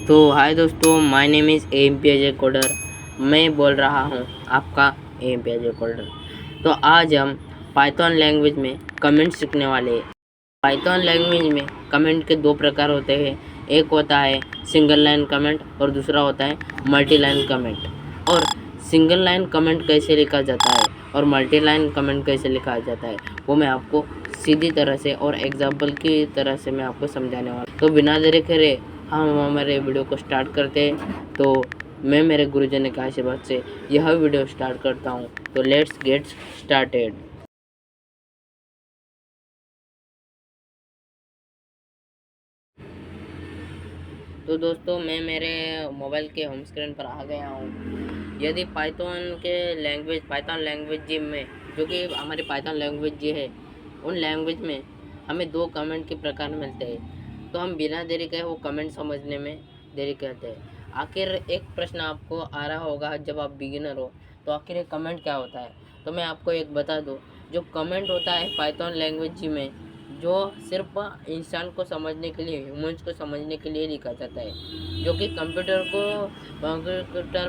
तो हाय दोस्तों, my name is M P Ajay coder. मैं बोल रहा हूँ आपका एम पी अजय कोडर। तो आज हम पाइथन लैंग्वेज में कमेंट सीखने वाले हैं। पाइथन लैंग्वेज में कमेंट के दो प्रकार होते हैं। एक होता है सिंगल लाइन कमेंट और दूसरा होता है मल्टी लाइन कमेंट। और सिंगल लाइन कमेंट कैसे लिखा जाता है और मल्टी लाइन कमेंट कैसे लिखा जाता है वो मैं आपको सीधी तरह से और एग्जाम्पल की तरह से मैं आपको समझाने वाला। तो बिना देरी करे हम हमारे वीडियो को स्टार्ट करते हैं। तो मैं मेरे गुरुजन के आशीर्वाद से यह वीडियो स्टार्ट करता हूँ। तो लेट्स गेट स्टार्टेड। तो दोस्तों, मैं मेरे मोबाइल के होम स्क्रीन पर आ गया हूँ। यदि पाइथन लैंग्वेज जी में, जो कि हमारी पाइथन लैंग्वेज जी है, उन लैंग्वेज में हमें दो कमेंट के प्रकार मिलते हैं। तो हम बिना देरी के वो कमेंट समझने में देरी करते हैं। आखिर एक प्रश्न आपको आ रहा होगा जब आप बिगिनर हो, तो आखिर ये कमेंट क्या होता है। तो मैं आपको एक बता दूँ, जो कमेंट होता है पाइथन लैंग्वेज जी में, जो सिर्फ इंसान को समझने के लिए, ह्यूमंस को समझने के लिए लिखा जाता है। जो कि कंप्यूटर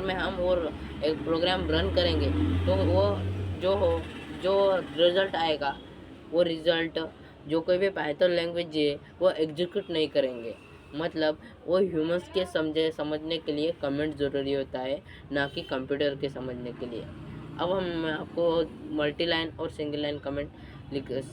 में हम और एक प्रोग्राम रन करेंगे तो वो जो हो जो रिज़ल्ट आएगा, वो रिज़ल्ट जो कोई भी पाइथन लैंग्वेज है वो एग्जीक्यूट नहीं करेंगे। मतलब वो ह्यूमंस के समझने के लिए कमेंट ज़रूरी होता है, ना कि कंप्यूटर के समझने के लिए। अब मैं आपको मल्टी लाइन और सिंगल लाइन कमेंट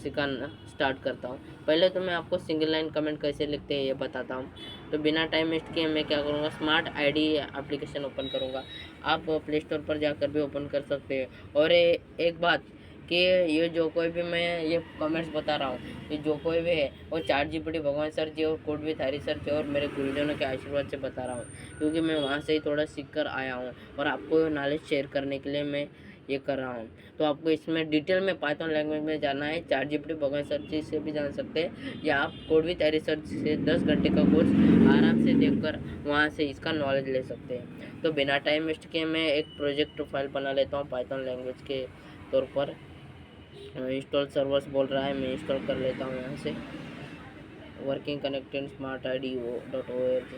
सिखाना स्टार्ट करता हूँ। पहले तो मैं आपको सिंगल लाइन कमेंट कैसे लिखते हैं ये बताता हूँ। तो बिना टाइम वेस्ट किए मैं क्या करूँगा, स्मार्ट आईडी एप्लीकेशन ओपन करूँगा। आप प्ले स्टोर पर जाकर भी ओपन कर सकते हैं। और एक बात कि ये जो कोई भी मैं ये कमेंट्स बता रहा हूँ, ये जो कोई भी है वो चैट जीपीटी, भगवान सर जी और कोड विथ हरी सर जी और मेरे गुरुजनों के आशीर्वाद से बता रहा हूँ, क्योंकि मैं वहाँ से ही थोड़ा सीख कर आया हूँ और आपको नॉलेज शेयर करने के लिए मैं ये कर रहा हूँ। तो आपको इसमें डिटेल में पाइथन लैंग्वेज में जाना है, चैट जीपीटी, भगवान सर जी से भी जान सकते हैं, या आप कोड विथ हरी सर से 10 घंटे का कोर्स आराम से देखकर वहाँ से इसका नॉलेज ले सकते हैं। तो बिना टाइम वेस्ट किए मैं एक प्रोजेक्ट फाइल बना लेता हूँ पाइथन लैंग्वेज के तौर पर। इंस्टॉल सर्वर्स बोल रहा है, मैं इंस्टॉल कर लेता हूँ यहाँ से। Working connecting smart I D .org,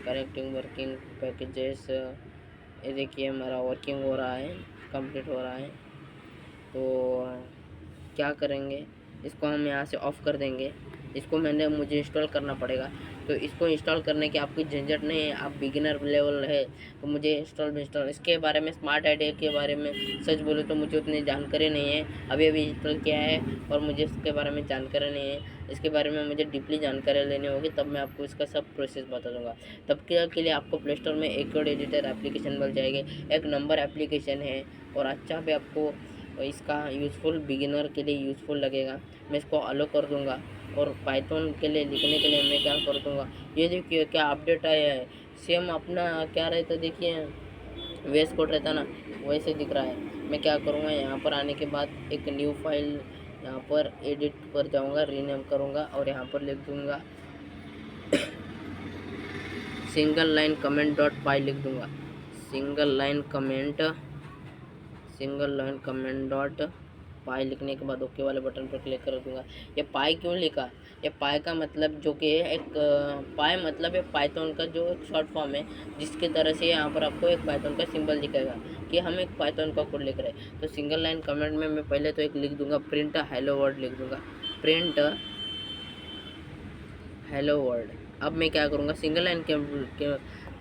connecting working packages. ये देखिए हमारा वर्किंग हो रहा है, कंप्लीट हो रहा है। तो क्या करेंगे, इसको हम यहाँ से ऑफ़ कर देंगे। इसको मुझे इंस्टॉल करना पड़ेगा। तो इसको इंस्टॉल करने की आपकी झंझट नहीं है, आप बिगिनर लेवल है तो मुझे इंस्टॉल इसके बारे में, स्मार्ट आईडी के बारे में सच बोलूँ तो मुझे उतनी जानकारी नहीं है। अभी इंस्टॉल किया है और मुझे इसके बारे में जानकारी नहीं है। इसके बारे में मुझे डीपली जानकारी लेनी होगी, तब मैं आपको इसका सब प्रोसेस बता दूँगा। तब के लिए आपको प्ले स्टोर में एक कोड एडिटर एप्लीकेशन मिल जाएगी। एक नंबर एप्लीकेशन है और अच्छा भी आपको इसका यूज़फुल, बिगिनर के लिए यूज़फुल लगेगा। मैं इसको अलो कर दूंगा और पाइथन के लिए लिखने के लिए मैं क्या कर दूंगा, ये देखिए क्या अपडेट आया है। सेम अपना क्या रहता, देखिए वेस कोड रहता ना, वैसे दिख रहा है। मैं क्या करूँगा, यहाँ पर आने के बाद एक न्यू फाइल, यहाँ पर एडिट पर जाऊँगा, रीनेम करूँगा और यहाँ पर लिख दूँगा सिंगल लाइन कमेंट डॉट पाई लिख दूँगा। सिंगल लाइन कमेंट डॉट पाई लिखने के बाद ओके वाले बटन पर क्लिक कर दूंगा। ये पाई क्यों लिखा, ये पाई का मतलब जो कि एक पाई मतलब है पाइथन का जो एक शॉर्ट फॉर्म है, जिसकी तरह से यहाँ पर आपको एक पाइथन का सिंबल दिखेगा कि हम एक पाइथन का कोड लिख रहे हैं। तो सिंगल लाइन कमेंट में मैं पहले तो एक लिख दूंगा, प्रिंट हेलो वर्ल्ड लिख दूंगा, प्रिंट हेलो वर्ल्ड। अब मैं क्या करूँगा, सिंगल लाइन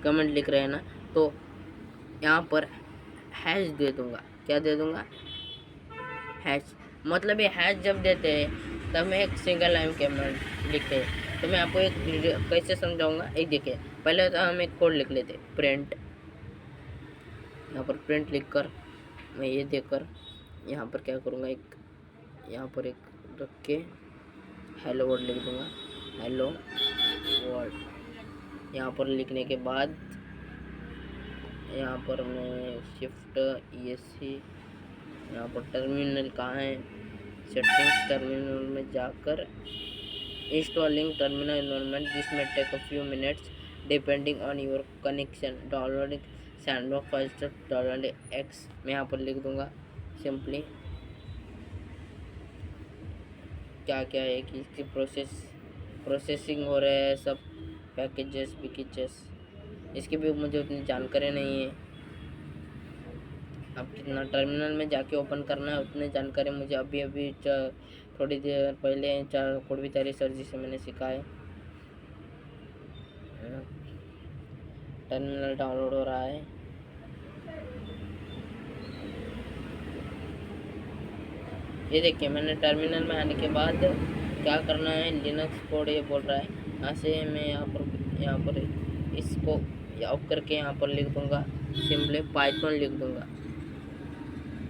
कमेंट लिख रहे हैं ना, तो यहाँ पर हैश दे दूँगा। क्या दे दूँगा, हैश। मतलब ये हैश जब देते हैं तब मैं एक सिंगल लाइन कमेंट लिखते हैं। तो मैं आपको एक कैसे समझाऊंगा, एक देखिए। पहले तो हम एक कोड लिख लेते, प्रिंट, यहाँ पर प्रिंट लिख कर मैं ये देकर यहाँ पर क्या करूँगा, एक यहाँ पर एक रख के हेलो वर्ल्ड लिख दूँगा, हेलो वर्ल्ड। यहाँ पर लिखने के बाद यहाँ पर मैं शिफ्ट ESC, यहाँ पर टर्मिनल कहाँ है, सेटिंग्स, टर्मिनल में जाकर इंस्टॉलिंग टर्मिनल एनवायरनमेंट, दिस में take a few minutes depending on your connection, downloading sandbox files, download X. मैं यहाँ पर लिख दूँगा सिंपली क्या क्या है कि इसकी प्रोसेसिंग हो रहा है, सब पैकेजेस इसकी भी मुझे उतनी जानकारी नहीं है। अब कितना टर्मिनल में जाके ओपन करना है उतनी जानकारी मुझे अभी थोड़ी देर पहले कोडविचारी सर जी से मैंने सीखा है। टर्मिनल डाउनलोड हो रहा है। ये देखिए मैंने टर्मिनल में आने के बाद क्या करना है, लिनक्स कोड ये बोल रहा है। यहाँ से मैं यहाँ पर इसको ऑफ करके यहाँ पर लिख दूंगा, सिंपली पाइथन लिख दूंगा।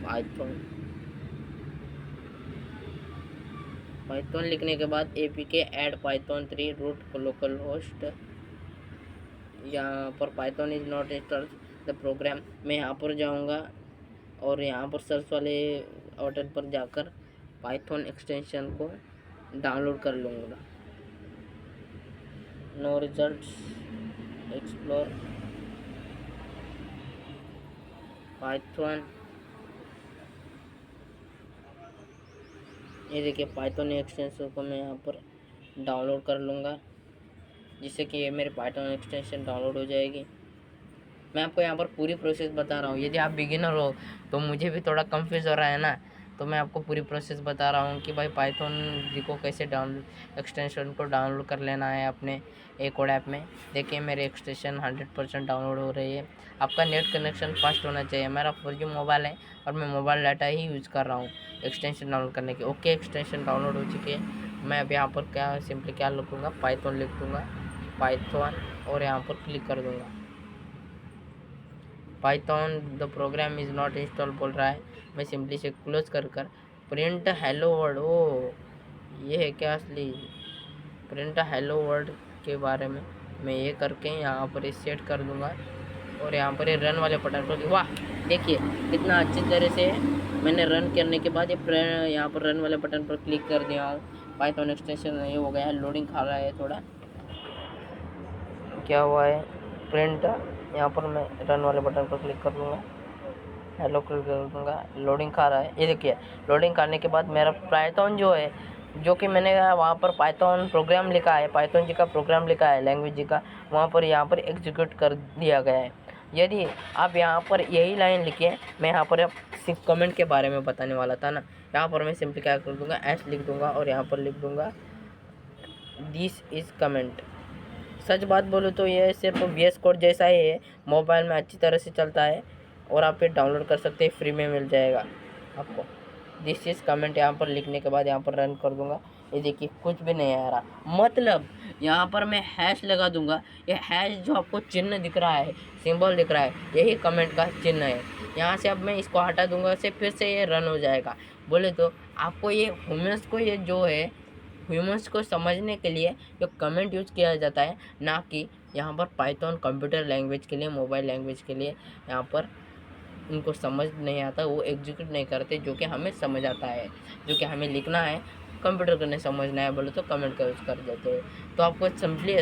पाइथन लिखने के बाद apk add python 3 root local host. यहाँ पर python is not install the program. मैं यहाँ पर जाऊँगा और यहाँ पर सर्च वाले बटन पर जाकर पाइथन एक्सटेंशन को डाउनलोड कर लूँगा। No results, explore python. ये देखिए पाइथन एक्सटेंशन को मैं यहाँ पर डाउनलोड कर लूँगा, जिससे कि ये मेरे पाइथन एक्सटेंशन डाउनलोड हो जाएगी। मैं आपको यहाँ पर पूरी प्रोसेस बता रहा हूँ। यदि आप बिगिनर हो तो मुझे भी थोड़ा कंफ्यूज हो रहा है ना, तो मैं आपको पूरी प्रोसेस बता रहा हूँ कि भाई पाइथन जी को कैसे एक्सटेंशन को डाउनलोड कर लेना है अपने कोड ऐप में। देखिए मेरे एक्सटेंशन 100% डाउनलोड हो रही है। आपका नेट कनेक्शन फास्ट होना चाहिए। मेरा 4G मोबाइल है और मैं मोबाइल डाटा ही यूज़ कर रहा हूँ एक्सटेंशन डाउनलोड करने की। ओके, एक्सटेंशन डाउनलोड हो चुकी है। मैं अब यहाँ पर सिंपली क्या लिखूँगा, पाइथन लिख दूँगा, पाइथन, और यहाँ पर क्लिक कर दूँगा। Python the program is not install बोल रहा है। मैं सिंपली से क्लोज कर प्रिंट हेलो वर्ड, ओ ये है क्या असली प्रिंट हेलो वर्ड के बारे में। मैं ये करके यहाँ पर सेट कर दूँगा और यहाँ पर ये रन वाले बटन पर, वाह देखिए कितना अच्छी तरह से मैंने रन करने के बाद ये यहाँ पर रन वाले बटन पर क्लिक कर दिया हूँ। पाइथन एक्सटेंशन ये हो गया है। लोडिंग खा रहा है थोड़ा, क्या हुआ है प्रिंट। यहाँ पर मैं रन वाले बटन पर क्लिक कर लूँगा, हेलो क्लिक कर दूँगा। लोडिंग खा रहा है, ये देखिए लोडिंग करने के बाद मेरा पाइथन जो है, जो कि मैंने वहाँ पर पाइथन प्रोग्राम लिखा है, पाइथन जी का प्रोग्राम लिखा है लैंग्वेज जी का, वहाँ पर यहाँ पर एग्जीक्यूट कर दिया गया है। यदि आप यहाँ पर यही लाइन लिखिए, मैं यहाँ पर कमेंट के बारे में बताने वाला था ना, यहाँ पर मैं सिंपली क्या कर दूँगा, एस लिख दूँगा और यहाँ पर लिख दूँगा दिस इज़ कमेंट। सच बात बोलूँ तो ये सिर्फ VS कोड जैसा ही है, मोबाइल में अच्छी तरह से चलता है और आप ये डाउनलोड कर सकते हैं, फ्री में मिल जाएगा आपको। दिस इज़ कमेंट यहाँ पर लिखने के बाद यहाँ पर रन कर दूंगा। ये देखिए कुछ भी नहीं आ रहा, मतलब यहाँ पर मैं हैश लगा दूंगा। ये हैश जो आपको चिन्ह दिख रहा है, सिंबल दिख रहा है, यही कमेंट का चिन्ह है। यहाँ से अब मैं इसको हटा दूंगा, से फिर से ये रन हो जाएगा। बोले तो आपको ये ह्यूमन्स को, ये जो है ह्यूमन्स को समझने के लिए जो कमेंट यूज़ किया जाता है, ना कि यहाँ पर पाइथन कंप्यूटर लैंग्वेज के लिए, मोबाइल लैंग्वेज के लिए यहाँ पर उनको समझ नहीं आता, वो एग्जीक्यूट नहीं करते, जो कि हमें समझ आता है, जो कि हमें लिखना है, कंप्यूटर को नहीं समझना है बोले तो कमेंट का यूज़ कर देते हैं। तो आपको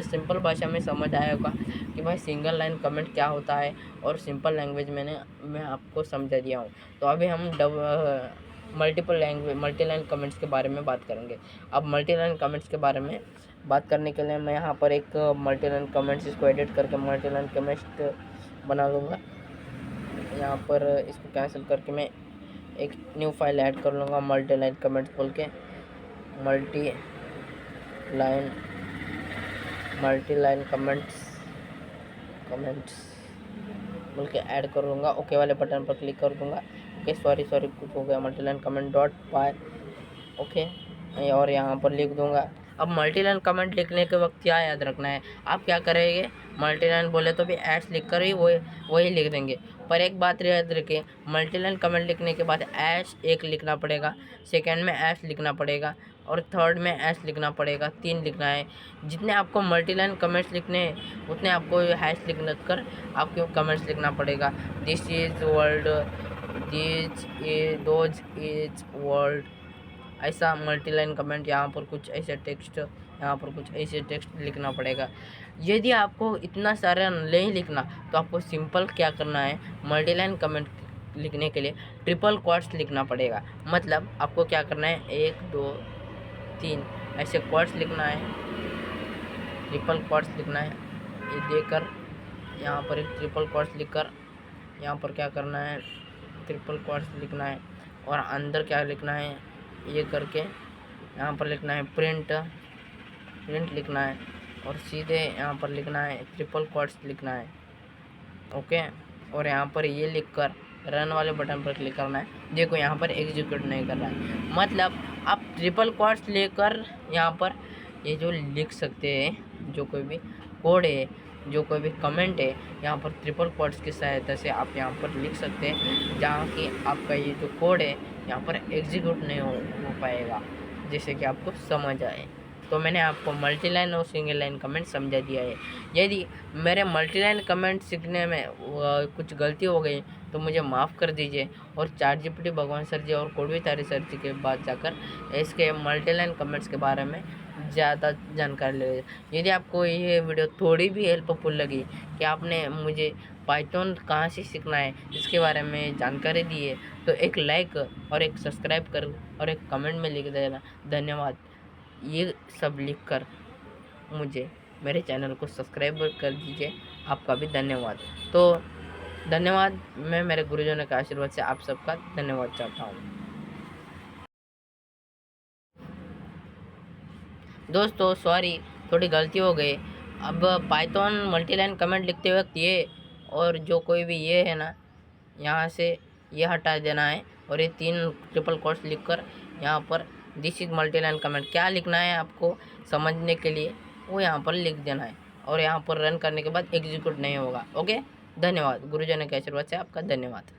सिंपल भाषा में समझ आया होगा कि भाई सिंगल लाइन कमेंट क्या होता है, और सिंपल लैंग्वेज मैं आपको समझा दिया हूँ। तो अभी हम मल्टी लाइन कमेंट्स के बारे में बात करेंगे। अब मल्टी लाइन कमेंट्स के बारे में बात करने के लिए मैं यहाँ पर एक मल्टी लाइन कमेंट्स इसको एडिट करके मल्टी लाइन कमेंट्स बना लूँगा। यहाँ पर इसको कैंसिल करके मैं एक न्यू फाइल ऐड कर लूँगा, मल्टी लाइन कमेंट्स बोल के, मल्टी लाइन कमेंट्स बोल के ऐड कर लूँगा। ओके वाले बटन पर क्लिक कर दूँगा। ओके सॉरी कुछ हो गया, मल्टी लाइन कमेंट डॉट पाई, ओके, और यहाँ पर लिख दूँगा। अब मल्टी लाइन कमेंट लिखने के वक्त क्या याद रखना है, आप क्या करेंगे, मल्टी लाइन बोले तो भी एस लिख कर ही वही लिख देंगे। पर एक बात याद रखिए, मल्टी लाइन कमेंट लिखने के बाद एस एक लिखना पड़ेगा, सेकंड में एस लिखना पड़ेगा, और थर्ड में एस लिखना पड़ेगा, 3 लिखना है। जितने आपको मल्टी लाइन कमेंट्स लिखने हैं उतने आपको हैश लिख कर आपको कमेंट्स लिखना पड़ेगा। This is world, those is world, ऐसा मल्टी लाइन कमेंट, यहाँ पर कुछ ऐसे टेक्स्ट, यहाँ पर कुछ ऐसे टेक्स्ट लिखना पड़ेगा। यदि आपको इतना सारा नहीं लिखना तो आपको सिंपल क्या करना है, मल्टी लाइन कमेंट लिखने के लिए ट्रिपल क्वाट्स लिखना पड़ेगा। मतलब आपको क्या करना है, 1 2 3 ऐसे क्वाट्स लिखना है, ट्रिपल क्वाट्स लिखना है। ये देकर यहाँ पर एक ट्रिपल कोट्स लिखकर यहाँ पर क्या करना है, ट्रिपल कोट्स लिखना है और अंदर क्या लिखना है, ये करके यहाँ पर लिखना है प्रिंट लिखना है और सीधे यहाँ पर लिखना है ट्रिपल कोट्स लिखना है। ओके, और यहाँ पर ये लिखकर रन वाले बटन पर क्लिक करना है। देखो यहाँ पर एग्जीक्यूट नहीं कर रहा है, मतलब आप ट्रिपल कोट्स लेकर यहाँ पर ये जो लिख सकते हैं, जो कोई भी कोड है, जो कोई भी कमेंट है, यहाँ पर ट्रिपल कोट्स की सहायता से आप यहाँ पर लिख सकते हैं, जहाँ कि आपका ये जो कोड है यहाँ पर एग्जीक्यूट नहीं हो पाएगा, जैसे कि आपको समझ आए। तो मैंने आपको मल्टी लाइन और सिंगल लाइन कमेंट समझा दिया है। यदि मेरे मल्टी लाइन कमेंट सीखने में कुछ गलती हो गई तो मुझे माफ़ कर दीजिए, और ChatGPT भगवान सर जी और कोडवी तारी सर जी के बाद जाकर इसके मल्टी लाइन कमेंट्स के बारे में ज़्यादा जानकारी ले। यदि आपको ये वीडियो थोड़ी भी हेल्पफुल लगी कि आपने मुझे पाइथन कहाँ से सीखना है इसके बारे में जानकारी दी है, तो एक लाइक और एक सब्सक्राइब कर और एक कमेंट में लिख देना धन्यवाद। ये सब लिखकर मुझे मेरे चैनल को सब्सक्राइब कर दीजिए, आपका भी धन्यवाद। तो धन्यवाद, मैं मेरे गुरुजनों के आशीर्वाद से आप सबका धन्यवाद चाहता हूँ। दोस्तों सॉरी, थोड़ी गलती हो गई। अब पाइथन मल्टीलाइन कमेंट लिखते वक्त ये और जो कोई भी ये है ना, यहाँ से ये हटा देना है और ये 3 ट्रिपल कोट्स लिखकर यहाँ पर दिस इज मल्टीलाइन कमेंट क्या लिखना है आपको समझने के लिए, वो यहाँ पर लिख देना है और यहाँ पर रन करने के बाद एग्जीक्यूट नहीं होगा। ओके, धन्यवाद। गुरुजनों के आशीर्वाद से आपका धन्यवाद।